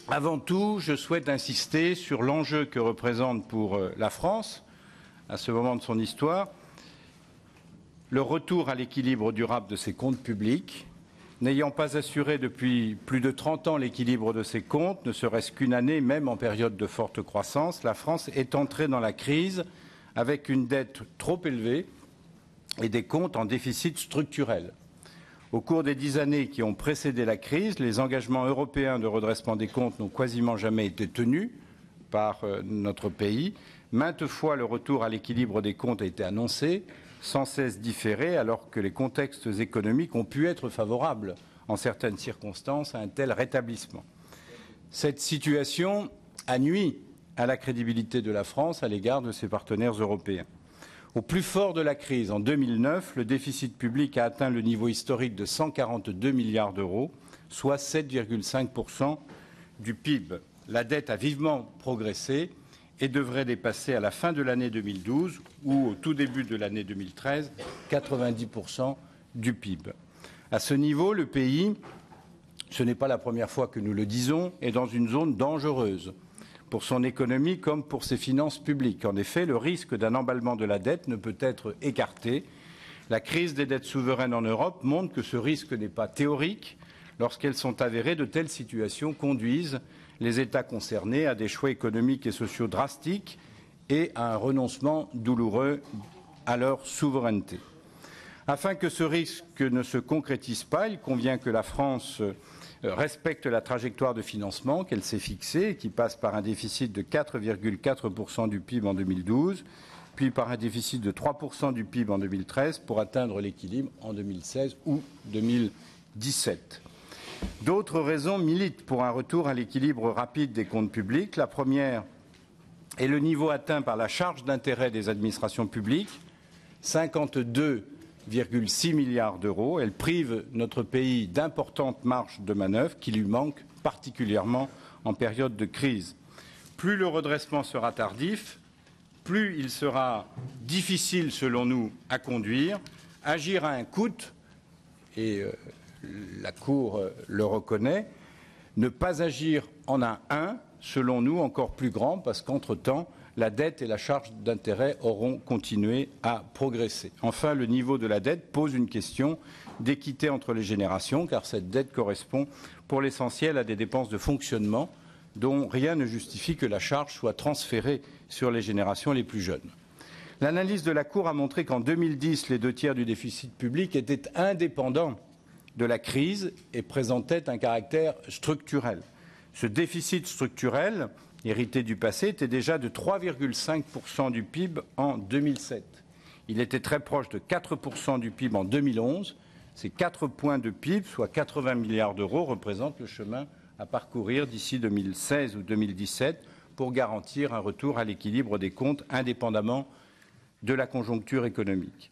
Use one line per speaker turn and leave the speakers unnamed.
Avant tout, je souhaite insister sur l'enjeu que représente pour la France, à ce moment de son histoire, le retour à l'équilibre durable de ses comptes publics. N'ayant pas assuré depuis plus de 30 ans l'équilibre de ses comptes, ne serait-ce qu'une année, même en période de forte croissance, la France est entrée dans la crise avec une dette trop élevée et des comptes en déficit structurel. Au cours des 10 années qui ont précédé la crise, les engagements européens de redressement des comptes n'ont quasiment jamais été tenus par notre pays. Maintes fois, le retour à l'équilibre des comptes a été annoncé, sans cesse différé, alors que les contextes économiques ont pu être favorables, en certaines circonstances, à un tel rétablissement. Cette situation a nui à la crédibilité de la France à l'égard de ses partenaires européens. Au plus fort de la crise, en 2009, le déficit public a atteint le niveau historique de 142 milliards d'euros, soit 7,5% du PIB. La dette a vivement progressé et devrait dépasser à la fin de l'année 2012 ou au tout début de l'année 2013 90% du PIB. À ce niveau, le pays, ce n'est pas la première fois que nous le disons, est dans une zone dangereuse pour son économie comme pour ses finances publiques. En effet, le risque d'un emballement de la dette ne peut être écarté. La crise des dettes souveraines en Europe montre que ce risque n'est pas théorique. Lorsqu'elles sont avérées, de telles situations conduisent les États concernés à des choix économiques et sociaux drastiques et à un renoncement douloureux à leur souveraineté. Afin que ce risque ne se concrétise pas, il convient que la France respecte la trajectoire de financement qu'elle s'est fixée et qui passe par un déficit de 4,4% du PIB en 2012, puis par un déficit de 3% du PIB en 2013 pour atteindre l'équilibre en 2016 ou 2017. D'autres raisons militent pour un retour à l'équilibre rapide des comptes publics. La première est le niveau atteint par la charge d'intérêt des administrations publiques, 52,6 milliards d'euros. Elle prive notre pays d'importantes marges de manœuvre qui lui manquent particulièrement en période de crise. Plus le redressement sera tardif, plus il sera difficile, selon nous, à conduire. Agir a un coût et la Cour le reconnaît. Ne pas agir en a un, selon nous, encore plus grand, parce qu'entre-temps, la dette et la charge d'intérêt auront continué à progresser. Enfin, le niveau de la dette pose une question d'équité entre les générations, car cette dette correspond pour l'essentiel à des dépenses de fonctionnement dont rien ne justifie que la charge soit transférée sur les générations les plus jeunes. L'analyse de la Cour a montré qu'en 2010, les 2/3 du déficit public étaient indépendants de la crise et présentait un caractère structurel. Ce déficit structurel, hérité du passé, était déjà de 3,5% du PIB en 2007. Il était très proche de 4% du PIB en 2011. Ces 4 points de PIB, soit 80 milliards d'euros, représentent le chemin à parcourir d'ici 2016 ou 2017 pour garantir un retour à l'équilibre des comptes indépendamment de la conjoncture économique.